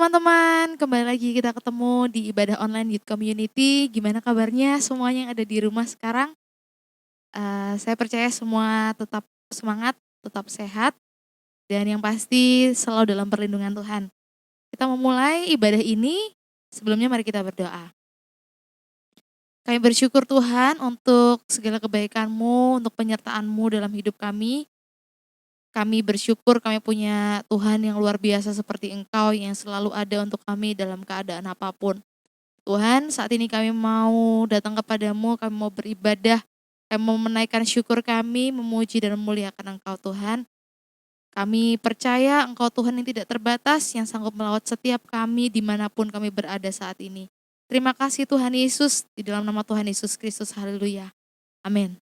teman-teman, kembali lagi kita ketemu di ibadah online Youth Community. Gimana kabarnya semuanya yang ada di rumah sekarang? Saya percaya semua tetap semangat, tetap sehat, dan yang pasti selalu dalam perlindungan Tuhan. Kita memulai ibadah ini, sebelumnya mari kita berdoa. Kami bersyukur Tuhan untuk segala kebaikan-Mu, untuk penyertaan-Mu dalam hidup kami. Kami bersyukur kami punya Tuhan yang luar biasa seperti Engkau yang selalu ada untuk kami dalam keadaan apapun. Tuhan, saat ini kami mau datang kepadamu, kami mau beribadah, kami mau menaikkan syukur kami, memuji dan memuliakan Engkau Tuhan. Kami percaya Engkau Tuhan yang tidak terbatas, yang sanggup melawat setiap kami dimanapun kami berada saat ini. Terima kasih Tuhan Yesus, di dalam nama Tuhan Yesus Kristus, haleluya. Amin.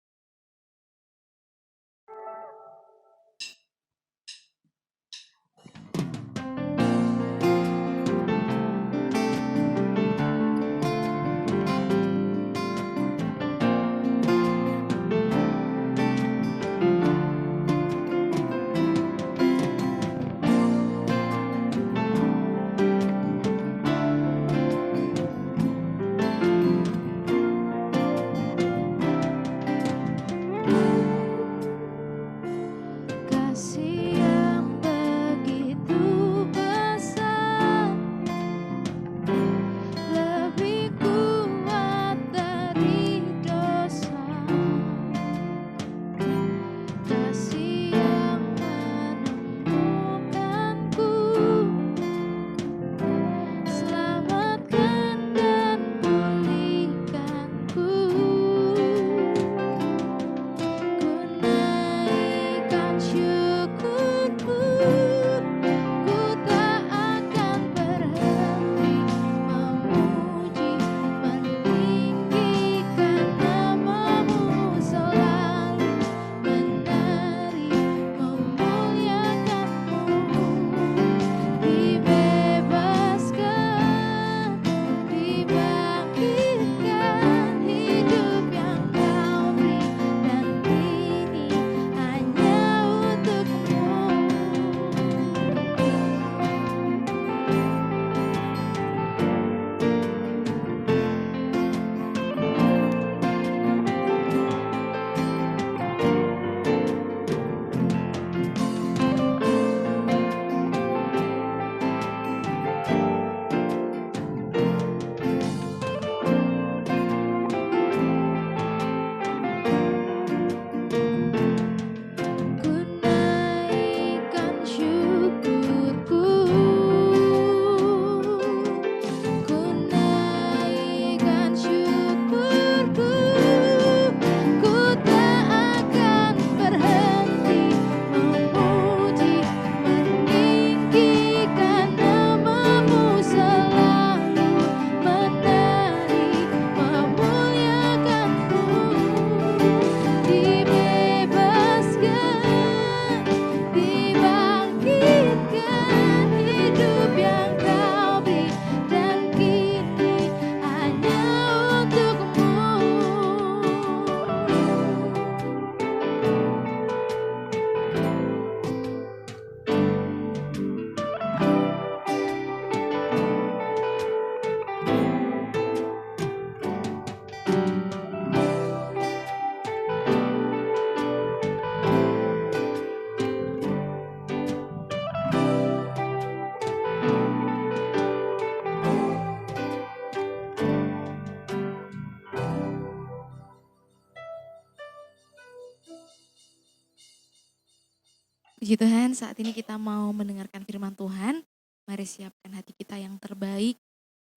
Puji Tuhan, saat ini kita mau mendengarkan firman Tuhan. Mari siapkan hati kita yang terbaik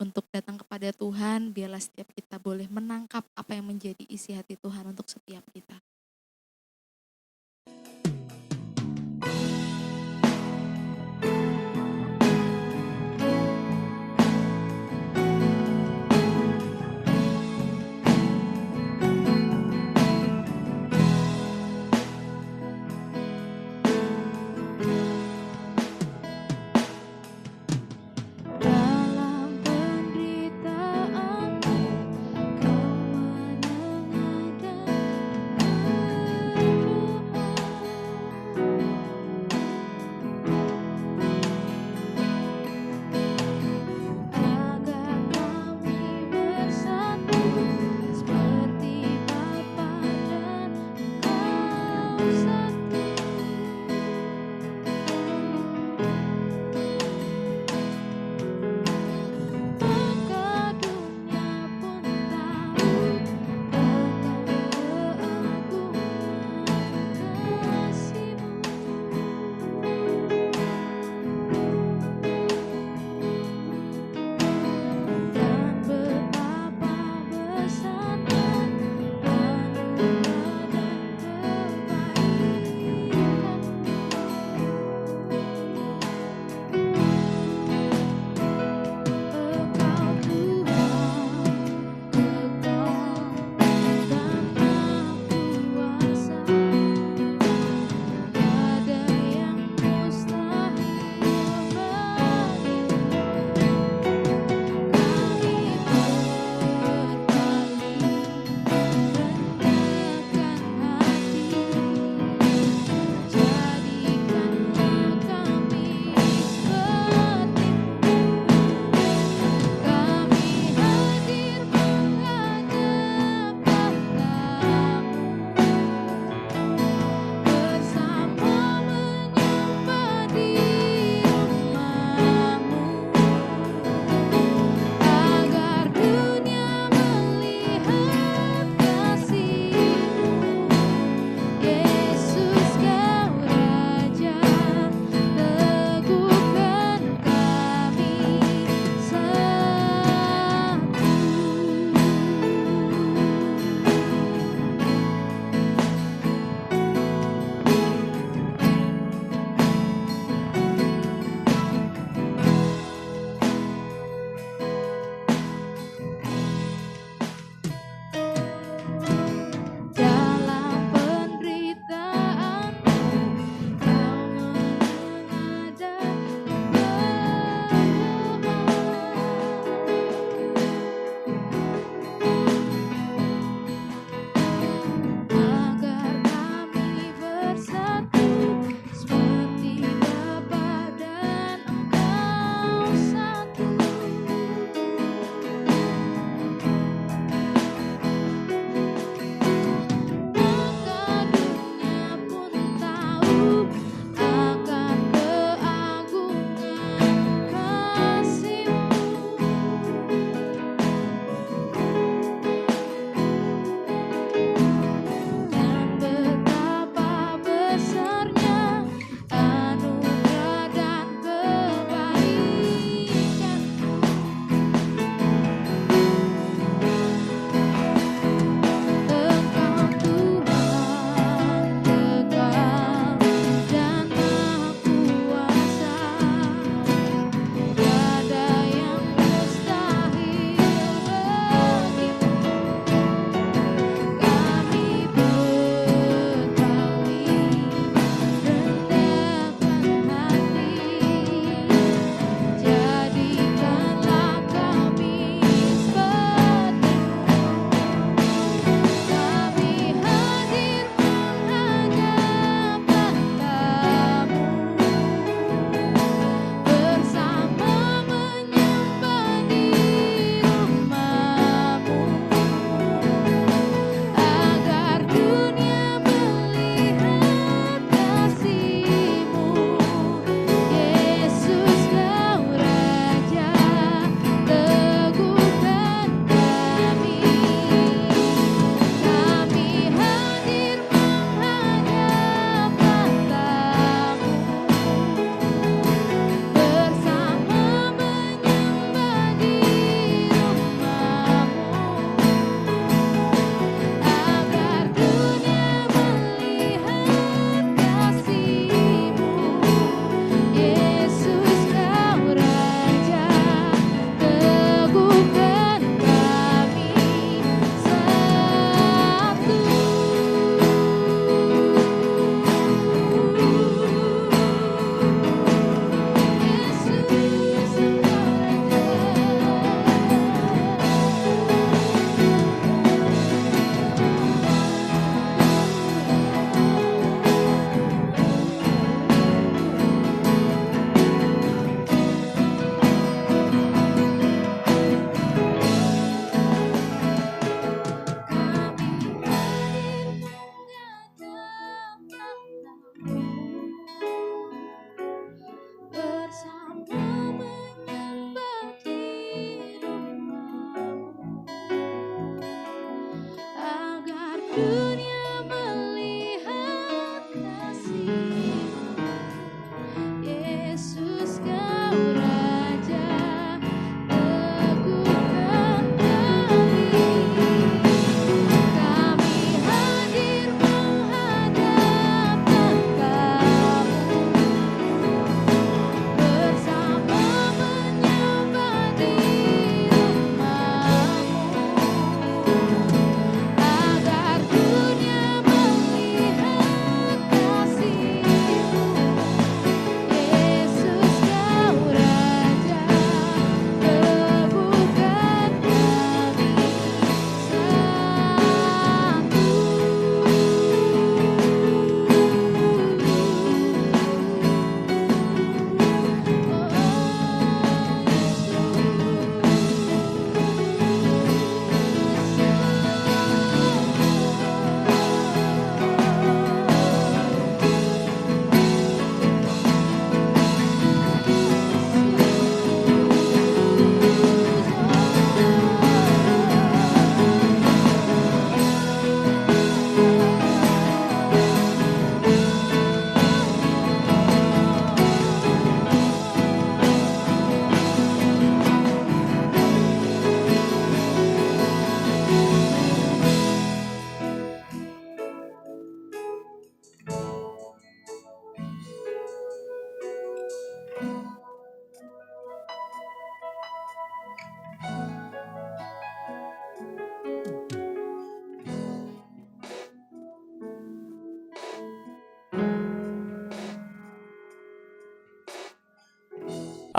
untuk datang kepada Tuhan. Biarlah setiap kita boleh menangkap apa yang menjadi isi hati Tuhan untuk setiap kita. Dalam penderitaan, Kau menenangkan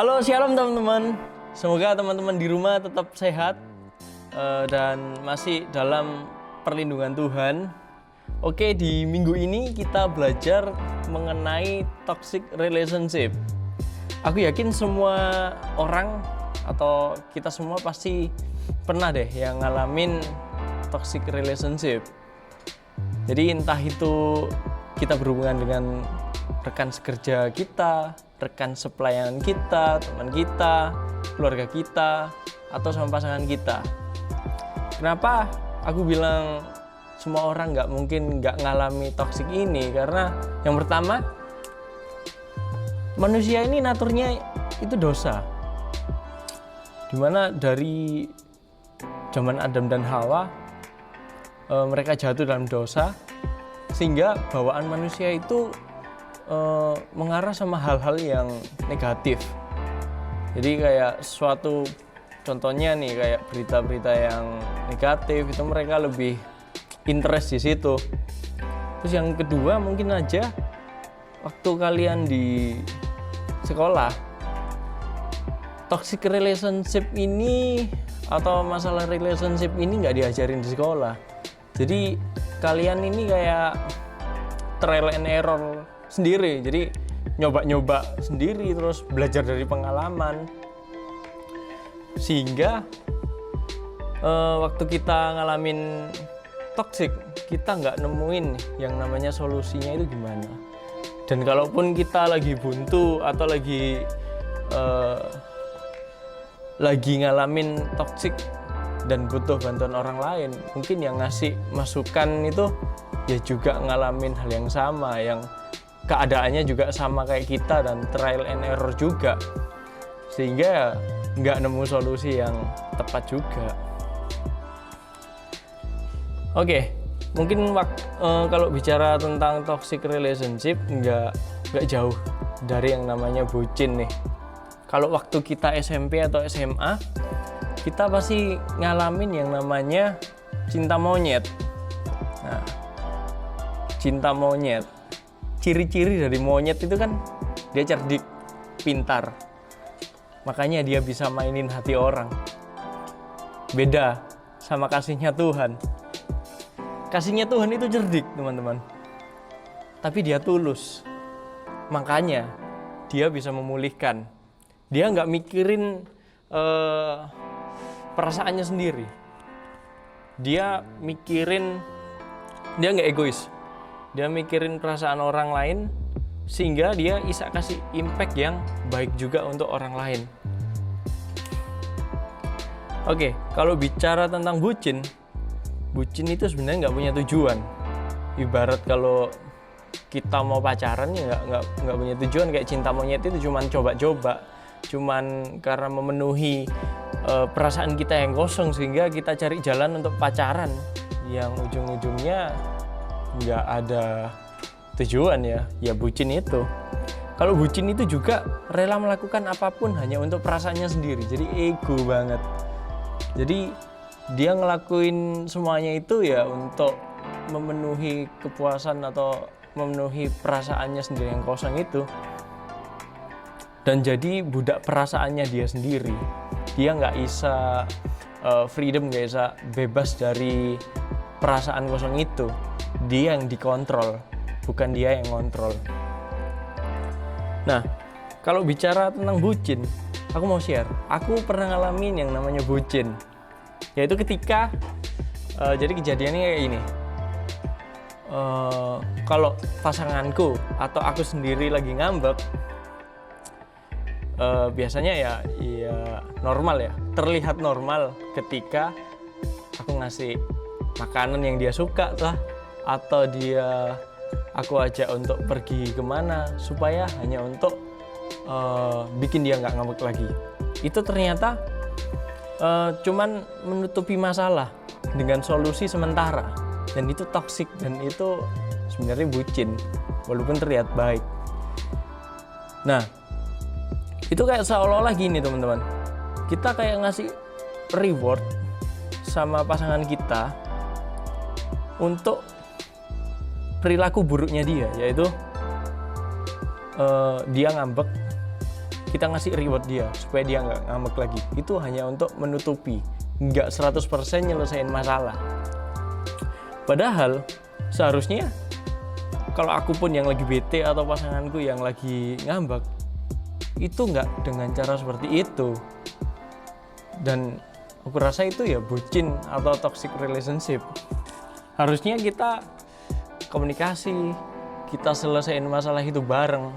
Halo, shalom teman-teman. Semoga teman-teman di rumah tetap sehat dan masih dalam perlindungan Tuhan. Oke, di minggu ini kita belajar mengenai toxic relationship. Aku yakin semua orang atau kita semua pasti pernah deh yang ngalamin toxic relationship. Jadi entah itu kita berhubungan dengan rekan sekerja kita, rekan sepelayanan kita, teman kita, keluarga kita, atau sama pasangan kita. Kenapa aku bilang semua orang nggak ngalami toksik ini? Karena yang pertama, manusia ini naturnya itu dosa. Dimana dari zaman Adam dan Hawa, mereka jatuh dalam dosa, sehingga bawaan manusia itu mengarah sama hal-hal yang negatif. Jadi kayak suatu contohnya nih, kayak berita-berita yang negatif itu mereka lebih interest di situ. Terus yang kedua, mungkin aja waktu kalian di sekolah, toxic relationship ini atau masalah relationship ini nggak diajarin di sekolah. Jadi kalian ini kayak trial and error sendiri, jadi nyoba-nyoba sendiri, terus belajar dari pengalaman, sehingga waktu kita ngalamin toxic, kita nggak nemuin yang namanya solusinya itu gimana. Dan kalaupun kita lagi buntu atau lagi ngalamin toxic dan butuh bantuan orang lain, mungkin yang ngasih masukan itu ya juga ngalamin hal yang sama, yang keadaannya juga sama kayak kita dan trial and error juga, sehingga nggak nemu solusi yang tepat juga. Oke, mungkin kalau bicara tentang toxic relationship nggak jauh dari yang namanya bucin nih. Kalau waktu kita SMP atau SMA, kita pasti ngalamin yang namanya cinta monyet. Nah, cinta monyet, ciri-ciri dari monyet itu kan dia cerdik, pintar, makanya dia bisa mainin hati orang. Beda sama kasihnya Tuhan. Kasihnya Tuhan itu cerdik, teman-teman, tapi dia tulus, makanya dia bisa memulihkan. Dia nggak mikirin perasaannya sendiri, dia nggak egois, dia mikirin perasaan orang lain, sehingga dia bisa kasih impact yang baik juga untuk orang lain. Oke, kalau bicara tentang bucin itu sebenarnya nggak punya tujuan. Ibarat kalau kita mau pacaran ya nggak punya tujuan, kayak cinta monyet itu cuman coba-coba, cuman karena memenuhi perasaan kita yang kosong, sehingga kita cari jalan untuk pacaran yang ujung-ujungnya nggak ada tujuan ya bucin itu. Kalau bucin itu juga rela melakukan apapun hanya untuk perasaannya sendiri, jadi ego banget. Jadi dia ngelakuin semuanya itu ya untuk memenuhi kepuasan atau memenuhi perasaannya sendiri yang kosong itu, dan jadi budak perasaannya dia sendiri. Dia nggak bisa freedom, nggak bisa bebas dari perasaan kosong itu. Dia yang dikontrol, bukan dia yang kontrol. Nah, kalau bicara tentang bucin, aku mau share. Aku pernah ngalamin yang namanya bucin, yaitu ketika jadi kejadiannya kayak gini. Kalau pasanganku atau aku sendiri lagi ngambek, biasanya ya normal ya, terlihat normal ketika aku ngasih makanan yang dia suka lah, atau aku ajak untuk pergi kemana supaya hanya untuk bikin dia nggak ngambek lagi. Itu ternyata cuman menutupi masalah dengan solusi sementara, dan itu toksik, dan itu sebenarnya bucin walaupun terlihat baik. Nah, itu kayak seolah-olah gini, teman-teman, kita kayak ngasih reward sama pasangan kita untuk perilaku buruknya dia, yaitu dia ngambek, kita ngasih reward dia supaya dia nggak ngambek lagi. Itu hanya untuk menutupi, nggak 100% nyelesain masalah. Padahal seharusnya kalau aku pun yang lagi bete atau pasanganku yang lagi ngambek, itu nggak dengan cara seperti itu. Dan aku rasa itu ya bucin atau toxic relationship. Harusnya kita komunikasi, kita selesaiin masalah itu bareng,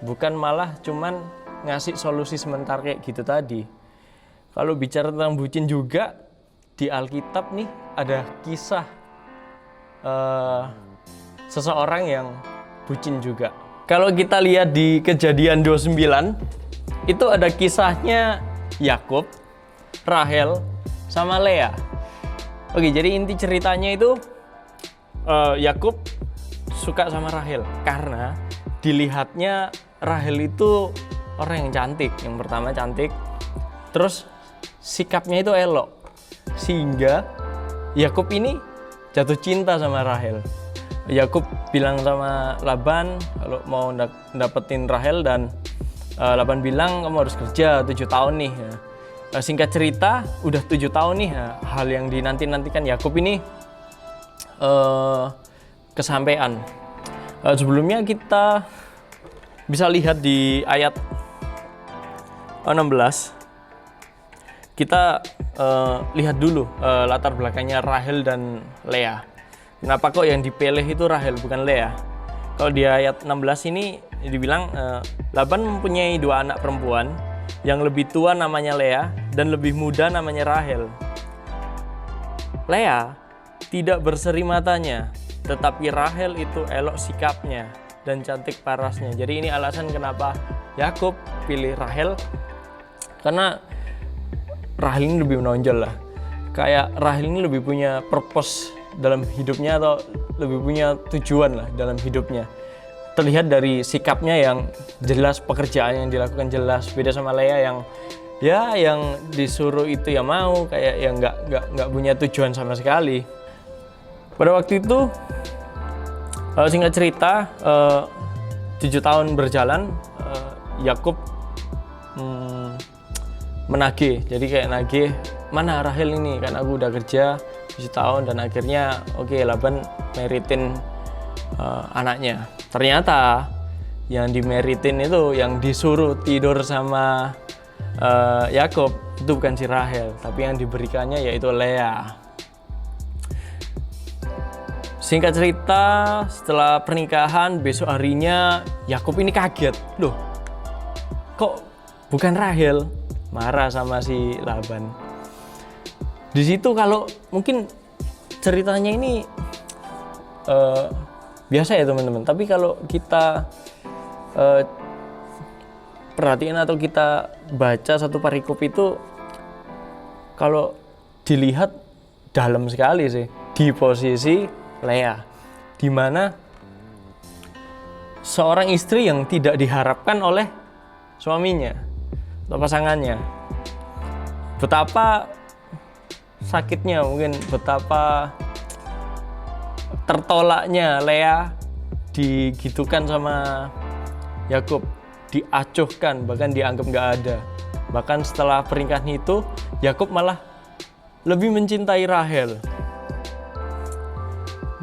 bukan malah cuman ngasih solusi sebentar kayak gitu tadi. Kalau bicara tentang bucin juga, di Alkitab nih ada kisah seseorang yang bucin juga. Kalau kita lihat di Kejadian 29, itu ada kisahnya Yakub, Rahel, sama Lea. Oke, jadi inti ceritanya itu Yakub suka sama Rahel karena dilihatnya Rahel itu orang yang cantik. Yang pertama cantik, terus sikapnya itu elok, sehingga Yakub ini jatuh cinta sama Rahel. Yakub bilang sama Laban kalau mau dapetin Rahel, dan Laban bilang kamu harus kerja 7 tahun nih. Singkat cerita udah 7 tahun nih, hal yang dinanti-nantikan Yakub ini kesampaian. Sebelumnya kita bisa lihat di ayat 16. Kita lihat dulu latar belakangnya Rahel dan Lea. Kenapa kok yang dipilih itu Rahel bukan Lea? Kalau di ayat 16 ini dibilang Laban mempunyai 2 anak perempuan, yang lebih tua namanya Lea dan lebih muda namanya Rahel. Lea tidak berseri matanya, tetapi Rahel itu elok sikapnya dan cantik parasnya. Jadi ini alasan kenapa Yakub pilih Rahel, karena Rahel ini lebih menonjol lah. Kayak Rahel ini lebih punya purpose dalam hidupnya, atau lebih punya tujuan lah dalam hidupnya. Terlihat dari sikapnya yang jelas, pekerjaan yang dilakukan jelas. Beda sama Lea yang disuruh itu ya mau, kayak yang nggak punya tujuan sama sekali. Pada waktu itu singkat cerita 7 tahun berjalan, Yakub menagih. Jadi kayak nagih, mana Rahel ini, kan aku udah kerja 7 tahun, dan akhirnya Laban meritin anaknya. Ternyata yang dimeritin itu, yang disuruh tidur sama Yakub itu bukan si Rahel, tapi yang diberikannya yaitu Lea. Singkat cerita, setelah pernikahan, besok harinya Yakub ini kaget, loh kok bukan Rahel? Marah sama si Laban. Di situ kalau mungkin ceritanya ini biasa ya teman-teman, tapi kalau kita perhatiin atau kita baca satu perikop itu, kalau dilihat dalam sekali sih di posisi Lea, di mana seorang istri yang tidak diharapkan oleh suaminya atau pasangannya. Betapa sakitnya, mungkin betapa tertolaknya Lea digitukan sama Yakub, diacuhkan, bahkan dianggap nggak ada. Bahkan setelah pernikahan itu, Yakub malah lebih mencintai Rahel.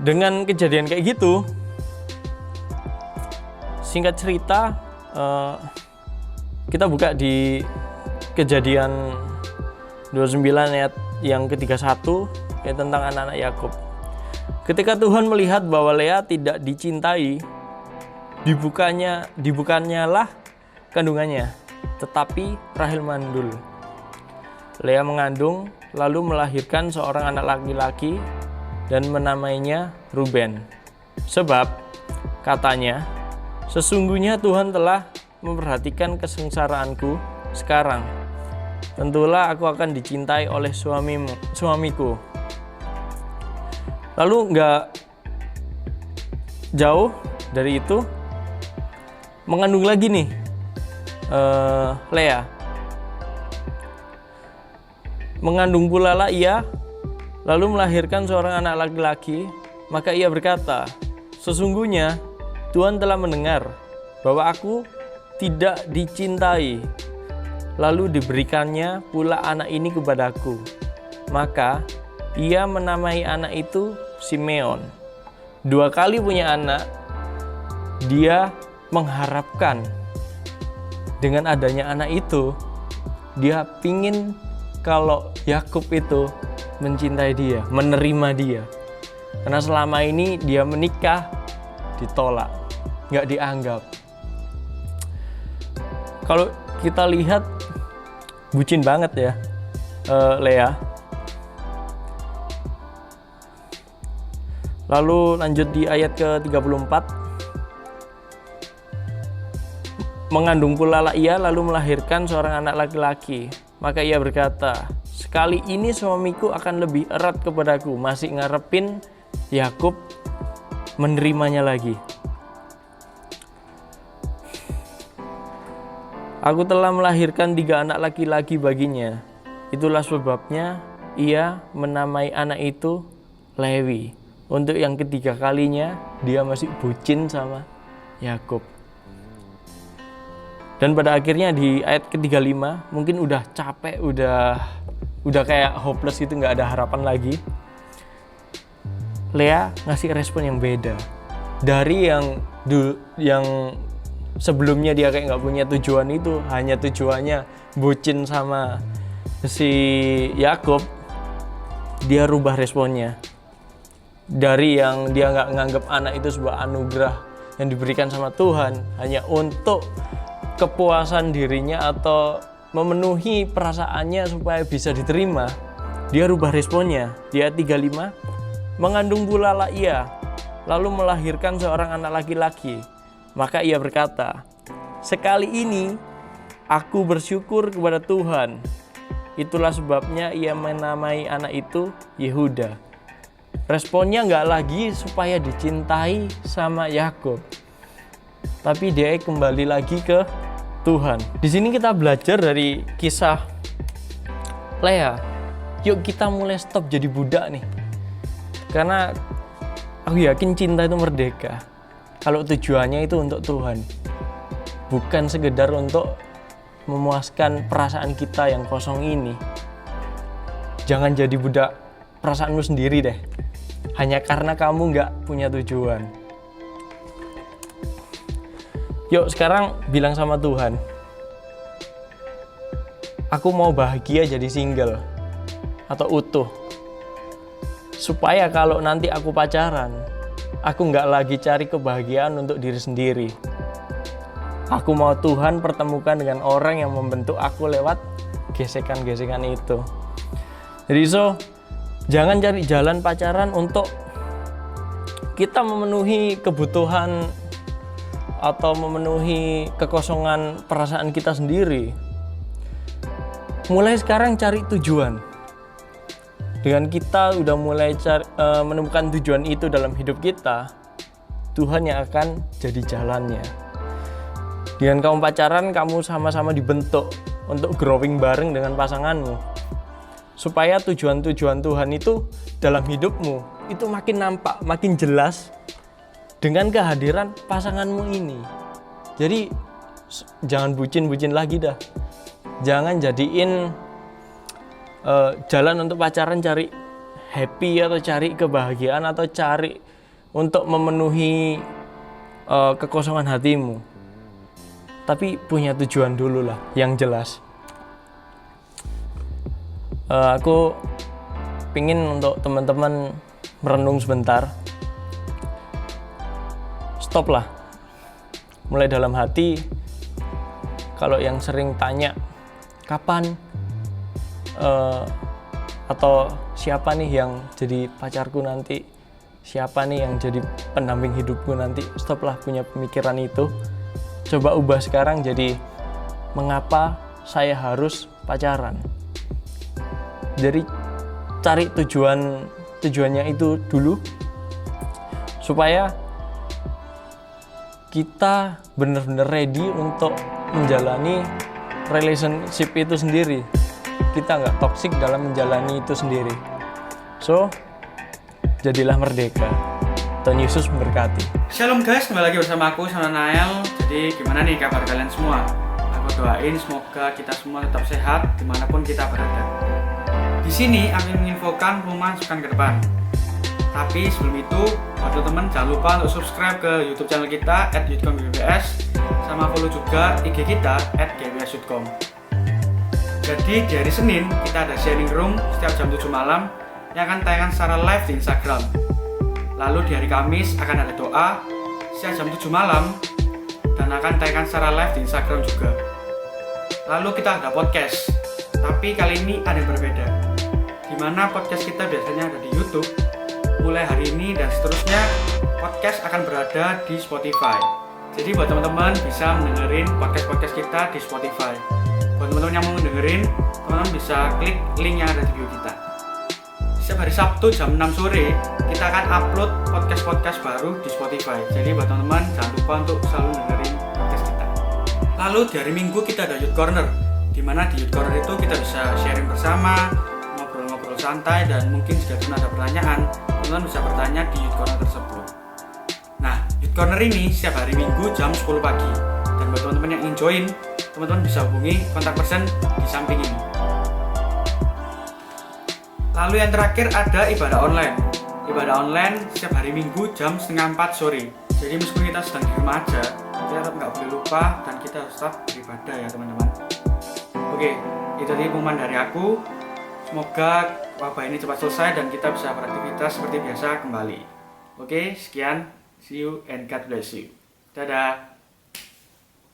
Dengan kejadian kayak gitu, singkat cerita kita buka di Kejadian 29 ayat yang ke-31, ya, tentang anak-anak Yakub. Ketika Tuhan melihat bahwa Lea tidak dicintai, dibukannya lah kandungannya, tetapi Rahel mandul. Lea mengandung, lalu melahirkan seorang anak laki-laki dan menamainya Ruben. Sebab, katanya, sesungguhnya Tuhan telah memperhatikan kesengsaraanku sekarang. Tentulah aku akan dicintai oleh suamiku. Lalu nggak jauh dari itu, mengandung lagi nih Lea. Mengandung pula lah ia, lalu melahirkan seorang anak laki-laki. Maka ia berkata, sesungguhnya Tuhan telah mendengar bahwa aku tidak dicintai. Lalu diberikannya pula anak ini kepadaku. Maka ia menamai anak itu Simeon. 2 kali punya anak, dia mengharapkan dengan adanya anak itu, dia pingin kalau Yakub itu mencintai dia, menerima dia. Karena selama ini dia menikah, ditolak, nggak dianggap. Kalau kita lihat, bucin banget ya Lea. Lalu lanjut di ayat ke-34. Mengandung pula lah ia, lalu melahirkan seorang anak laki-laki. Maka ia berkata, sekali ini suamiku akan lebih erat kepadaku. Masih ngarepin Yakub menerimanya lagi. Aku telah melahirkan 3 anak laki-laki baginya. Itulah sebabnya ia menamai anak itu Lewi. Untuk yang ketiga kalinya dia masih bucin sama Yakub. Dan pada akhirnya di ayat ke-35 mungkin udah capek, udah kayak hopeless gitu, nggak ada harapan lagi. Lea ngasih respon yang beda dari yang sebelumnya dia kayak nggak punya tujuan, itu hanya tujuannya bucin sama si Yakub. Dia rubah responnya dari yang dia nggak nganggap anak itu sebuah anugerah yang diberikan sama Tuhan hanya untuk kepuasan dirinya atau memenuhi perasaannya supaya bisa diterima. Dia rubah responnya. Dia 35, mengandung pula lah ia, lalu melahirkan seorang anak laki-laki. Maka ia berkata, sekali ini aku bersyukur kepada Tuhan. Itulah sebabnya ia menamai anak itu Yehuda. Responnya nggak lagi supaya dicintai sama Yakub, tapi dia kembali lagi ke Tuhan. Di sini kita belajar dari kisah Lea. Yuk kita mulai stop jadi budak nih. Karena aku yakin cinta itu merdeka. Kalau tujuannya itu untuk Tuhan, bukan sekedar untuk memuaskan perasaan kita yang kosong ini. Jangan jadi budak perasaanmu sendiri deh, hanya karena kamu nggak punya tujuan. Yuk sekarang bilang sama Tuhan, aku mau bahagia jadi single atau utuh, supaya kalau nanti aku pacaran, aku nggak lagi cari kebahagiaan untuk diri sendiri. Aku mau Tuhan pertemukan dengan orang yang membentuk aku lewat gesekan-gesekan itu. Jadi jangan cari jalan pacaran untuk kita memenuhi kebutuhan atau memenuhi kekosongan perasaan kita sendiri. Mulai sekarang cari tujuan. Dengan kita udah mulai menemukan tujuan itu dalam hidup kita, Tuhan yang akan jadi jalannya. Dengan kamu pacaran, kamu sama-sama dibentuk untuk growing bareng dengan pasanganmu. Supaya tujuan-tujuan Tuhan itu dalam hidupmu itu makin nampak, makin jelas dengan kehadiran pasanganmu ini. Jadi jangan bucin-bucin lagi dah. Jangan jadiin jalan untuk pacaran cari happy atau cari kebahagiaan atau cari untuk memenuhi kekosongan hatimu. Tapi punya tujuan dulu lah yang jelas. Aku pingin untuk teman-teman merenung sebentar. Stop lah. Mulai dalam hati, kalau yang sering tanya kapan atau siapa nih yang jadi pacarku nanti, siapa nih yang jadi pendamping hidupku nanti, stop lah punya pemikiran itu. Coba ubah sekarang jadi mengapa saya harus pacaran. Jadi cari tujuannya itu dulu supaya kita benar-benar ready untuk menjalani relationship itu sendiri. Kita nggak toksik dalam menjalani itu sendiri. So, jadilah merdeka. Tuhan Yesus memberkati. Shalom guys, kembali lagi bersama aku, sama Nael. Jadi Jadi gimana nih kabar kalian semua? Aku doain semoga kita semua tetap sehat dimanapun kita berada. Di sini aku menginfokan pengumuman sepekan ke depan. Tapi sebelum itu, buat teman-teman jangan lupa untuk subscribe ke YouTube channel kita @youthcom_gbs, sama follow juga IG kita @gbsyouthcom. Jadi di hari Senin kita ada sharing room setiap jam 7 malam yang akan tayangan secara live di Instagram. Lalu di hari Kamis akan ada doa setiap jam 7 malam dan akan tayangan secara live di Instagram juga. Lalu kita ada podcast, tapi kali ini ada yang berbeda. Dimana podcast kita biasanya ada di YouTube, mulai hari ini dan seterusnya podcast akan berada di Spotify. Jadi buat teman-teman bisa mendengarin podcast-podcast kita di Spotify. Buat teman-teman yang mau dengerin, teman-teman bisa klik link yang ada di bio kita. Setiap hari Sabtu jam 6 sore kita akan upload podcast-podcast baru di Spotify. Jadi buat teman-teman jangan lupa untuk selalu dengerin podcast kita. Lalu di hari Minggu kita ada Youth Corner, dimana di Youth Corner itu kita bisa sharing bersama, ngobrol-ngobrol santai, dan mungkin jika ada pertanyaan, teman-teman bisa bertanya di Youth Corner tersebut. Nah, Youth Corner ini setiap hari Minggu jam 10 pagi. Dan buat teman-teman yang ingin join, teman-teman bisa hubungi kontak person di samping ini. Lalu yang terakhir ada ibadah online. Ibadah online setiap hari Minggu jam 3:30 sore. Jadi meskipun kita sedang di rumah aja, kita tetap nggak boleh lupa dan kita harus tetap beribadah ya teman-teman. Oke, itu tadi pengumuman dari aku. Semoga wabah ini cepat selesai dan kita bisa beraktivitas seperti biasa kembali. Oke, sekian. See you and God bless you. Dadah.